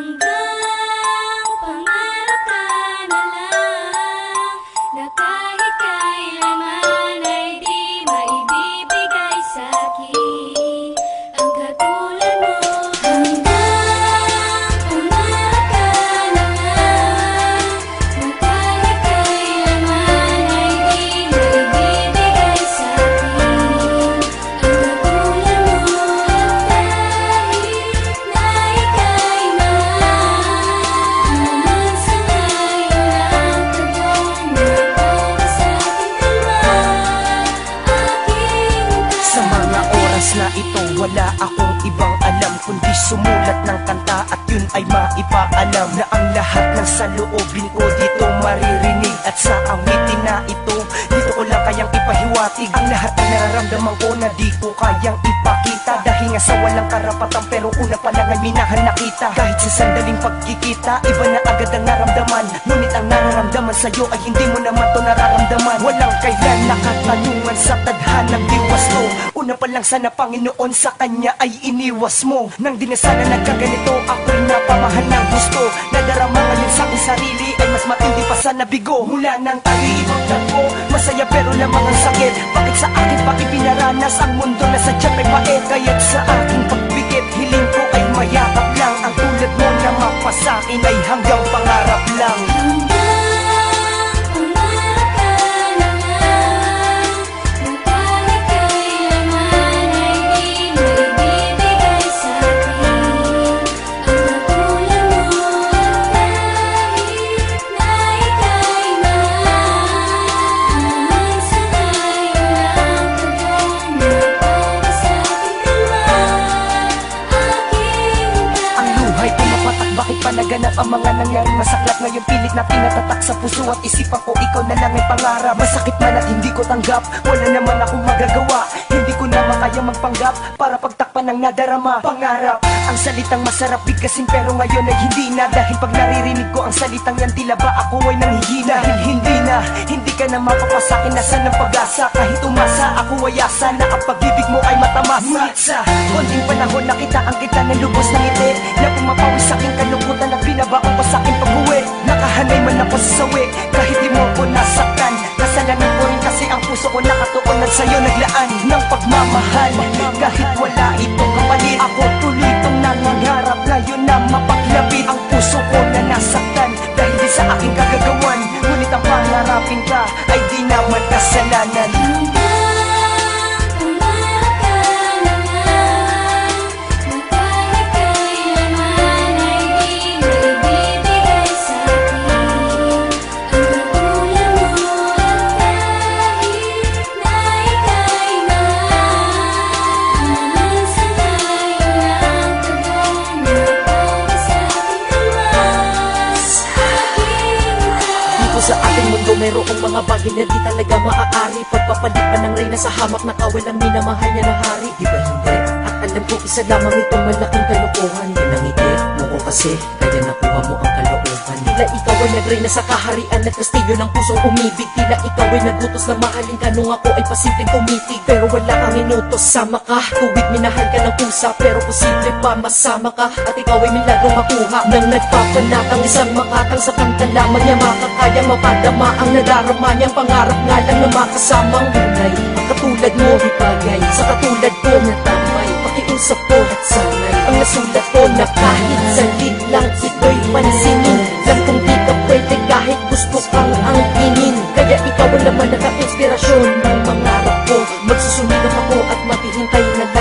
Hanggang pangarap ka na lang, na kahit kailanman ay di maibibigay sa'kin ang katulad mo. Hanggang pangarap ka na lang, na kahit kailanman ay di maibibigay sa'kin ang katulad mo. At kahit na ika'y hanggang sa ngayon ang tagong mo para sa'king dalawa, aking Sa mga oras na ito, wala akong ibang alam kundi sumulat ng kanta at yun ay maipaalam na ang lahat ng saloobin ko dito maririnig. At sa awitin na ito, dito ko lang kayang ipahiwatig ang lahat ng nararamdaman ko na di ko kayang ipakita. Dahil nga sa walang karapatan, pero una pa lang ay minahan na kita. Kahit sa sandaling pagkikita, iba na agad ang naramdaman. Ngunit ang nararamdaman sa'yo ay hindi mo naman to nararamdaman. Walang kailan nakatanungan sa tadhanang diwas mo. Una pa lang sana Panginoon, sa Kanya ay iniwas mo. Nang di na sana nagkaganito, ako'y napamahal ng gusto. Nadarama ngayon sa aking sarili ay mas matindi pa sa nabigo. Mula nang tayo ko, masaya pero lamang ang sakit. Bakit sa akin pa ipinaranas ang mundo na sadyang may pait? Kaya't sa aking pagbigit, hiling ko ay mayakap lang. Ang tulad mo na mapasakin ay hanggang pangarap lang. hanggang pangarap ka na lang, na kahit kailanman ay di maibibigay sa'kin ang katulad mo. At kahit na ika'y hanggang sa ngayon ang tagong mo para sa'king dalawa, aking Ang luhay ko mapatak, bakit pa naganap ang mga nangyaring masaklat? Ngayon pilit na tinatatak sa puso at isipan ko, ikaw na lang ay pangarap. Masakit man at hindi ko tanggap, wala naman akong magagawa. Hindi ko naman kaya magpanggap para pagtakpan ng nadarama. Pangarap, ang salitang masarap bigkasin pero ngayon ay hindi na. Dahil pag naririnig ko ang salitang yan, tila ba ako ay nanghihina. Dahil hindi na, hindi ka na mapapasakin, nasan ang pag-asa? Kahit umasa, ako ay asa na ang pag-ibig mo ay matamasa. Ngunit sa konting panahon nakita ang kita ng lubos ng ngiti, na pumapawis sa aking kalungkutan at binabaon ko sa aking pag-uwi. Nakahanay man ako sa sawi, kahit di mo ako nasaktan. Kasalanan ko rin kasi ang puso ko nakatuon at sa'yo naglaan ng pagmamahal. Kahit wala itong kapalit, ako tuloy itong nangangarap ngayon na mapaglapit. Ang puso ko na nasaktan dahil di sa aking kagagawan, ngunit ang pangarapin ka ay di naman kasalanan. pangarap ka na lang, na kahit kailanman ay di maibibigay sa'kin ang katulad mo. At kahit na ika'y hanggang sa ngayon ang tagong mo para sa'king dalawa, aking Dito sa ating mundo mayroong mga bagay na di talaga maaari. Pagpapalipan ng reyna sa hamak na kawalang minamahal niya na hari. Di ba hindi? At alam ko isa lamang itong malaking kalokohan. Yan ang ngiti mo ko kasi, kaya nakuha mo ang kalooban. Tila ikaw ay nagreyna sa kaharian at kastilyo ng pusong umibig. Tila ikaw ay nagutos na mahalin ka nung ako ay pasimpleng tumitig. Pero wala kang inutos, sama ka. Tuwid minahal ka ng pusa, pero posible pa masama ka. At ikaw ay milagrong makuha nang nagpapanatang isang makatang sa kanta lamang niya makakaya mapadama ang nadarama niyang pangarap nga lang na makasamang tunay. Ang katulad mo di bagay sa katulad ko na tamay. Pakiusap ko at sanay ang nasulat ko na kahit salit lang ito'y pansinin. Lang kung di ka pwede kahit gusto kang angkinin. Kaya ikaw ang naman naka-inspirasyon ng mangarap ko. Magsusumikap ako at maghihintay na lang